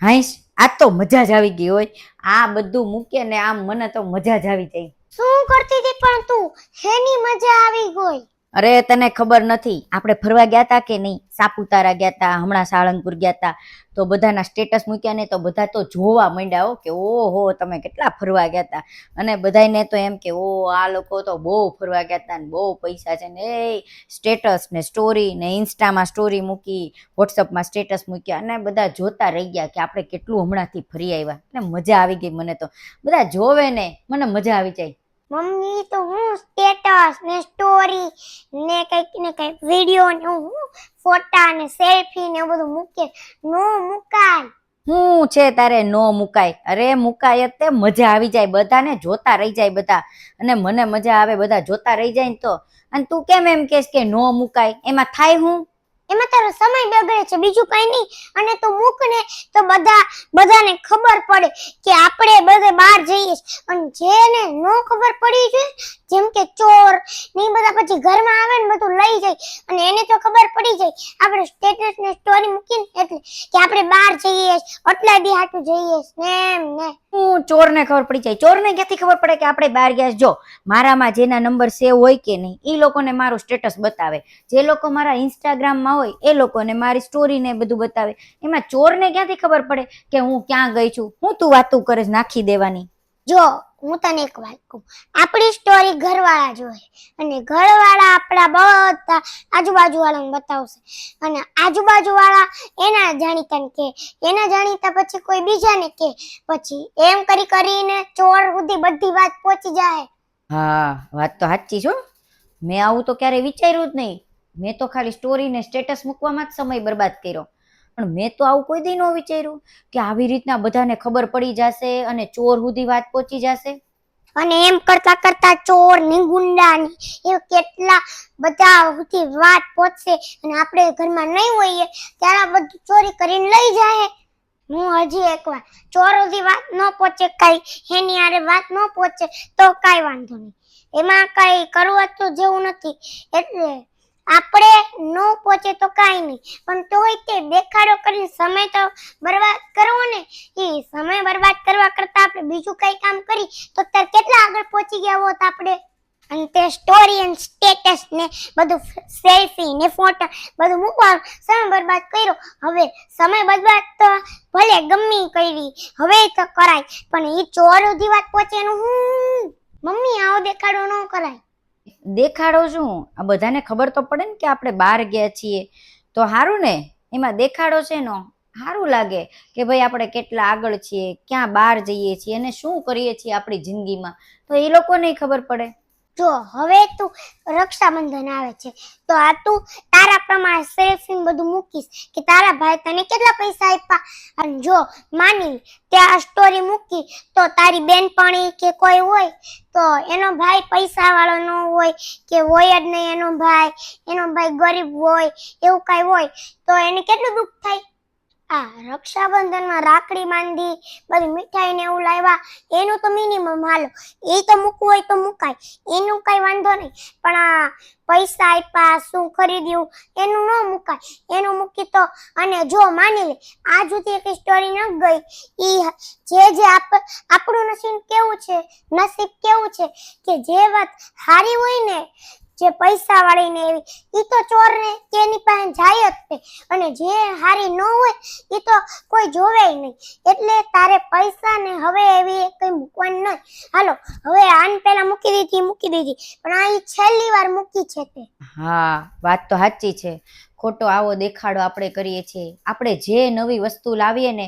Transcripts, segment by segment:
હાઈશ આ તો મજા જ આવી ગઈ હોય. આ બધું મૂકે ને આમ મને તો મજા જ આવી જાય. શું કરતી હતી પણ તું? હેની મજા આવી ગઈ? અરે તને ખબર નથી આપણે ફરવા ગયા તા કે નહીં? સાપુતારા ગયા તા, હમણાં સાળંગપુર ગયા તા. તો બધાના સ્ટેટસ મૂક્યા ને તો બધા તો જોવા માંડ્યા કે ઓહો તમે કેટલા ફરવા ગયા તા. અને બધાને તો એમ કે ઓ આ લોકો તો બહુ ફરવા ગયા તા ને બહુ પૈસા છે ને. એ સ્ટેટસ ને સ્ટોરી ને ઇન્સ્ટામાં સ્ટોરી મૂકી, વોટ્સઅપમાં સ્ટેટસ મૂક્યા અને બધા જોતા રહી ગયા કે આપણે કેટલું હમણાંથી ફરી આવ્યા. એટલે મજા આવી ગઈ મને તો. બધા જોવે ને મને મજા આવી જાય. મમ્મી તો હું સ્ટેટસ ને સ્ટોરી ને કઈક વિડિયો ને હું ફોટા ને સેલ્ફી ને બધું મૂકે. નો મુકાય. શું છે તારે નો મુકાય? અરે મુકાય જ તે, મજા આવી જાય, બધાને જોતા રહી જાય બધા. અને મને મજા આવે બધા જોતા રહી જાય ને તો. અને તું કેમ એમ કહેશ કે નો મુકાય? એમાં થાય હું? એમાં તારો સમય બગડે છે, બીજું કઈ નહીં. અને તું મૂક ને તો બધાને ખબર પડે કે આપણે બધે બહાર જઈએ. અને જેને નો ખબર પડી છે, જેમ કે ચોર ને બધા પછી ઘરમાં આવે ને બધું લઈ જાય, અને એને તો ખબર પડી જાય આપણે સ્ટેટસ ને સ્ટોરી મૂકીને એટલે કે આપણે બહાર જઈએ, આટલા દી હાટું જઈએ ને એમ ને. હું ચોરને ખબર પડી જાય? ચોરને ક્યાંથી ખબર પડે કે આપણે બહાર ગયા? જો મારામાં જેના નંબર સેવ હોય કે નહીં એ લોકોને મારું સ્ટેટસ બતાવે. જે લોકો મારા ઇન્સ્ટાગ્રામમાં હોય એ લોકોને મારી સ્ટોરી ને બધું બતાવે. એમાં ચોરને ક્યાંથી ખબર પડે કે હું ક્યાં ગઈ છું? હું તું વાતું કરે નાખી દેવાની. જો હું તને એક વાત કહું, આપણી સ્ટોરી ઘરવાળા જોવે અને ઘરવાળા આપણા બધા આજુબાજુવાળાને બતાવશે, અને આજુબાજુવાળા એના જાણીતાને કે, એના જાણીતા પછી કોઈ બીજાને કે, પછી એમ કરીને ચોર સુધી બધી વાત પહોંચી જાય. હા વાત તો સાચી છો. મેં આવું તો ક્યારે વિચાર્યું જ નહીં. મેં તો ખાલી સ્ટોરી ને સ્ટેટસ મૂકવામાં જ સમય બરબાદ કર્યો. પણ મેં તો આવું કોઈ દી ન વિચાર્યું કે આવી રીતના બધાને ખબર પડી જશે અને ચોર સુધી વાત પહોંચી જશે. અને એમ કરતા કરતા ચોર ની ગુંડા ની એ કેટલા બધા સુધી વાત પહોંચશે, અને આપણે ઘરમાં નહીં હોઈએ ત્યારે આ બધું ચોરી કરીને લઈ જાય. હું હજી એકવાર ચોર સુધી વાત ન પહોંચે, કઈ એની આરે વાત ન પહોંચે તો કઈ વાંધો નહીં, એમાં કઈ કરવું તો જેવું નથી. એટલે આપણે ન પહોંચે તો કાંઈ નહીં, પણ તોય તે દેખાડો કરીને સમય તો બરબાદ કરવો ને. એ સમય બરબાદ કરવા કરતા આપણે બીજું કઈ કામ કરી તો ત્યારે કેટલા આગળ પહોંચી ગયા હોત આપણે. અને તે સ્ટોરી અને સ્ટેટસ ને બધું સેલ્ફી ને ફોટા બધું મૂકવા સમય બરબાદ કર્યો. હવે સમય બરબાદ તો ભલે ગમે કરી, હવે તો કરાય, પણ એ ચોર સુધી વાત પહોંચે એનું હું? મમ્મી આવો દેખાડો ન કરાય. દેખાડો શું? આ બધાને ખબર તો પડે ને કે આપણે બહાર ગયા છીએ તો સારું ને. એમાં દેખાડો છે નો સારું લાગે કે ભાઈ આપણે કેટલા આગળ છીએ, ક્યાં બહાર જઈએ છીએ અને શું કરીએ છીએ આપણી જિંદગીમાં, તો એ લોકોને ખબર પડે. જો હવે તું રક્ષાબંધન આવે છે તો આ તું તારા પ્રમાણે સેલ્ફી બધું મૂકીશ કે તારા ભાઈ તને કેટલા પૈસા આપ્યા. અને જો માની ત્યાં સ્ટોરી મૂકી તો તારી બેનપણી કે કોઈ હોય તો એનો ભાઈ પૈસા વાળો ન હોય કે હોય જ નહીં, એનો ભાઈ ગરીબ હોય, એવું કઈ હોય તો એને કેટલું દુઃખ થાય. આ રક્ષાબંધનમાં રાખડી બાંધી બધી મીઠાઈ ને એવું લાવ્યા એનું તો મિનિમમ હાલો, એ તો મૂકવું હોય તો મુકાય, એનું કઈ વાંધો નહીં. પણ આ પૈસા આપ્યા શું ખરીદ્યું એનું ન મુકાય, એનું મૂકી તો. અને જો માની લે આ સુધી એક સ્ટોરી ન ગઈ, ઈ જે આપણું નસીબ કેવું છે કે જે વાત હારી હોય ને, જે પૈસા વાળી ને એવી, ઈ તો ચોર ને તેની પાસે જાય જ તે, અને જે હારી ન હોય ઈ તો કોઈ જોવે નહીં. એટલે તારે પૈસા ને હવે એવી કઈ મૂકવાની નહીં. હાલો હવે આન પેલા મૂકી દીધી પણ આ છેલ્લી વાર મૂકી છે તે. હા વાત તો સાચી છે. ખોટો આવો દેખાડો આપણે કરીએ છીએ. આપણે જે નવી વસ્તુ લાવીએ ને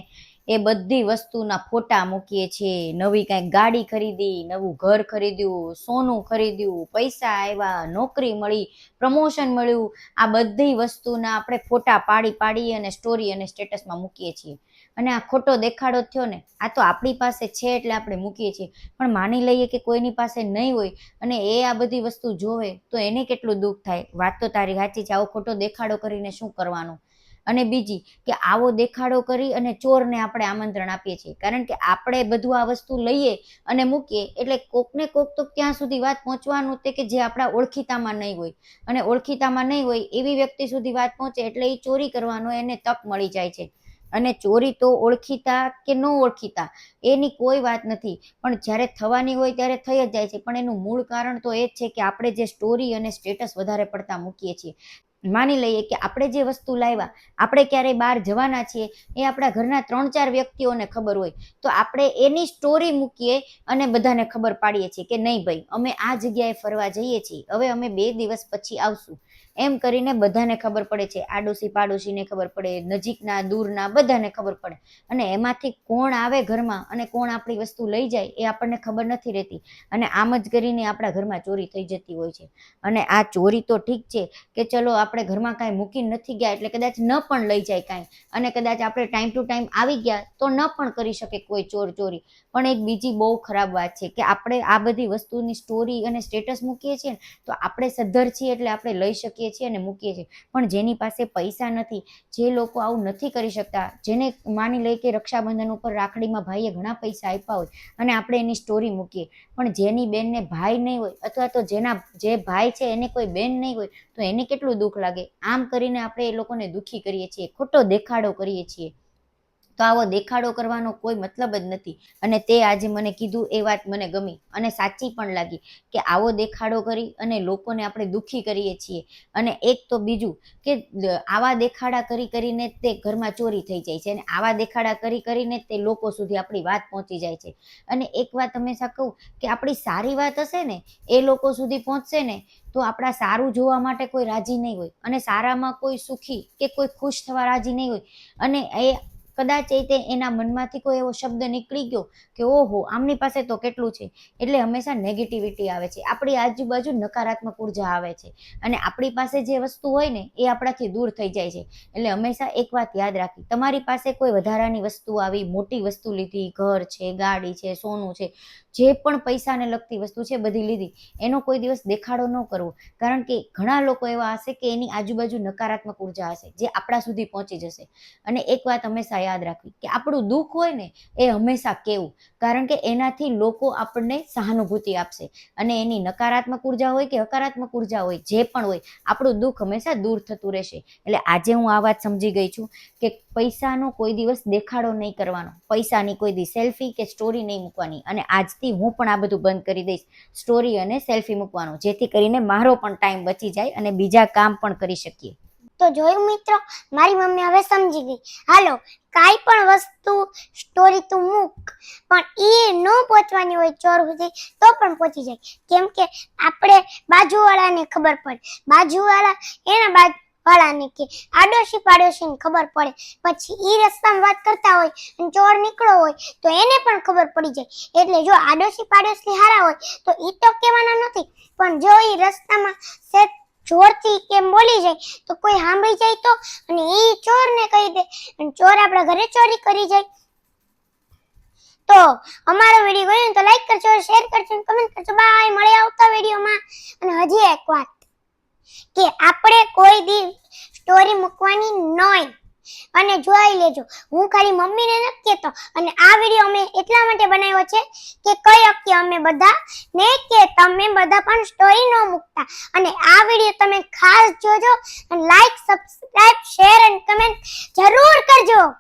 એ બધી વસ્તુના ફોટા મૂકીએ છીએ. નવી કંઈક ગાડી ખરીદી, નવું ઘર ખરીદ્યું, સોનું ખરીદ્યું, પૈસા આવ્યા, નોકરી મળી, પ્રમોશન મળ્યું, આ બધી વસ્તુના આપણે ફોટા પાડી અને સ્ટોરી અને સ્ટેટસમાં મૂકીએ છીએ. અને આ ખોટો દેખાડો થયો ને. આ તો આપણી પાસે છે એટલે આપણે મૂકીએ છીએ, પણ માની લઈએ કે કોઈની પાસે નહીં હોય અને એ આ બધી વસ્તુ જોવે તો એને કેટલું દુઃખ થાય. વાત તો તારી સાચી છે. આવો ખોટો દેખાડો કરીને શું કરવાનું? અને બીજી કે આવો દેખાડો કરી અને ચોરને આપણે આમંત્રણ આપીએ છીએ, કારણ કે આપણે બધું આ વસ્તુ લઈએ અને મૂકીએ એટલે કોકને કોક તો ત્યાં સુધી વાત પહોંચવાનું તે કે જે આપણા ઓળખીતામાં નહીં હોય, અને ઓળખીતામાં નહીં હોય એવી વ્યક્તિ સુધી વાત પહોંચે એટલે એ ચોરી કરવાનો એને તક મળી જાય છે. અને ચોરી તો ઓળખીતા કે ન ઓળખીતા એની કોઈ વાત નથી, પણ જ્યારે થવાની હોય ત્યારે થઈ જ જાય છે. પણ એનું મૂળ કારણ તો એ જ છે કે આપણે જે સ્ટોરી અને સ્ટેટસ વધારે પડતા મૂકીએ છીએ. માની લઈએ કે આપણે જે વસ્તુ લાવ્યા, આપણે ક્યારેય બહાર જવાના છીએ, એ આપણા ઘરના 3-4 વ્યક્તિઓને ખબર હોય, તો આપણે એની સ્ટોરી મૂકીએ અને બધાને ખબર પાડીએ છીએ કે નહીં ભાઈ, અમે આ જગ્યાએ ફરવા જઈએ છીએ, હવે અમે 2 દિવસ પછી આવશું. એમ કરીને બધાને ખબર પડે છે, આડોશી પાડોશીને ખબર પડે, નજીકના દૂરના બધાને ખબર પડે. અને એમાંથી કોણ આવે ઘરમાં અને કોણ આપણી વસ્તુ લઈ જાય એ આપણને ખબર નથી રહેતી. અને આમ જ કરીને આપણા ઘરમાં ચોરી થઈ જતી હોય છે. અને આ ચોરી તો ઠીક છે કે ચલો આપણે ઘરમાં કાંઈ મૂકીને નથી ગયા એટલે કદાચ ન પણ લઈ જાય કાંઈ, અને કદાચ આપણે ટાઈમ ટુ ટાઈમ આવી ગયા તો ન પણ કરી શકે કોઈ ચોર ચોરી. પણ એક બીજી બહુ ખરાબ વાત છે કે આપણે આ બધી વસ્તુની સ્ટોરી અને સ્ટેટસ મૂકીએ છીએ ને, તો આપણે સદ્ધર છીએ એટલે આપણે લઈ શકીએ છીએ અને મૂકીએ છીએ. પણ જેની પાસે પૈસા નથી, જે લોકો આવું નથી કરી શકતા, જેને માની લઈએ કે રક્ષાબંધન ઉપર રાખડીમાં ભાઈએ ઘણા પૈસા આપ્યા હોય અને આપણે એની સ્ટોરી મૂકીએ, પણ જેની બેનને ભાઈ નહીં હોય અથવા તો જે ભાઈ છે એને કોઈ બેન નહીં હોય, તો એને કેટલું દુઃખ લાગે. આમ કરીને આપણે એ લોકોને દુઃખી કરીએ છીએ, ખોટો દેખાડો કરીએ છીએ. તો આવો દેખાડો કરવાનો કોઈ મતલબ જ નથી. અને તે આજે મને કીધું એ વાત મને ગમી અને સાચી પણ લાગી કે આવો દેખાડો કરી અને લોકોને આપણે દુઃખી કરીએ છીએ. અને એક તો બીજું કે આવા દેખાડા કરીને તે ઘરમાં ચોરી થઈ જાય છે, અને આવા દેખાડા કરીને તે લોકો સુધી આપણી વાત પહોંચી જાય છે. અને એક વાત હંમેશા કહું કે આપણી સારી વાત હશે ને એ લોકો સુધી પહોંચશે ને, તો આપણા સારું જોવા માટે કોઈ રાજી નહીં હોય, અને સારામાં કોઈ સુખી કે કોઈ ખુશ થવા રાજી નહીં હોય. અને એ કદાચ એના મનમાંથી કોઈ એવો શબ્દ નીકળી ગયો કે ઓહો આમની પાસે તો કેટલું છે, એટલે હંમેશા નેગેટિવિટી આવે છે, આપણી આજુબાજુ નકારાત્મક ઉર્જા આવે છે, અને આપણી પાસે જે વસ્તુ હોય ને એ આપણાથી દૂર થઈ જાય છે. એટલે હંમેશા એક વાત યાદ રાખી, તમારી પાસે કોઈ વધારાની વસ્તુ આવી, મોટી વસ્તુ લીધી, ઘર છે, ગાડી છે, સોનું છે, જે પણ પૈસાને લગતી વસ્તુ છે બધી લીધી, એનો કોઈ દિવસ દેખાડો ન કરવો. કારણ કે ઘણા લોકો એવા હશે કે એની આજુબાજુ નકારાત્મક ઉર્જા હશે જે આપણા સુધી પહોંચી જશે. અને એક વાત હંમેશા યાદ રાખવી કે આપણું દુઃખ હોય ને એ હંમેશા કહેવું, કારણ કે એનાથી લોકો આપણને સહાનુભૂતિ આપશે. અને એની નકારાત્મક ઉર્જા હોય કે હકારાત્મક ઉર્જા હોય, જે પણ હોય, આપણું દુઃખ હંમેશા દૂર થતું રહેશે. એટલે આજે હું આ વાત સમજી ગઈ છું કે પૈસાનો કોઈ દિવસ દેખાડો નહીં કરવાનો, પૈસાની કોઈ દી સેલ્ફી કે સ્ટોરી નહીં મૂકવાની. અને આજથી હું પણ આ બધું બંધ કરી દઈશ, સ્ટોરી અને સેલ્ફી મૂકવાનું, જેથી કરીને મારો પણ ટાઈમ બચી જાય અને બીજા કામ પણ કરી શકીએ. તો જોયું મિત્રો, મારી મમ્મી હવે સમજી ગઈ. હાલો, કાંઈ પણ વસ્તુ સ્ટોરી તું મૂક, પણ એ ન પહોંચવાની હોય ચોર સુધી તો પણ પહોંચી જાય. કેમ કે આપણે બાજુવાળાને ખબર પડે, બાજુવાળા એના બાજુવાળાને કે આડોશી પાડોશીને ખબર પડે, પછી એ રસ્તામાં વાત કરતા હોય અને ચોર નીકળો હોય તો એને પણ ખબર પડી જાય. એટલે જો આડોશી પાડોશી હારા હોય તો એ તો કહેવાના નથી, પણ જો એ રસ્તામાં જોરથી કેમ બોલી જાય તો કોઈ સાંભળી જાય તો, અને એ ચોરને કહી દે અને ચોર આપણા ઘરે ચોરી કરી જાય. તો અમારો વિડીયો ગમ્યો તો લાઈક કરજો, શેર કરજો, કમેન્ટ કરજો. બાય, મળે આવતા વિડીયોમાં. અને હજી એક વાત કે આપણે કોઈ દી સ્ટોરી મૂકવાની નહીં, અને જોઈ લેજો, હું ખાલી મમ્મીને નથી કહેતો. અને આ વિડીયો અમે એટલા માટે બનાવ્યો છે કે કઈ કે અમે બધા ને કે તમે બધા પણ સ્ટોરી ન મૂકતા. અને આ વિડીયો તમે ખાસ જોજો અને લાઈક, સબસ્ક્રાઇબ, શેર અને કમેન્ટ જરૂર કરજો.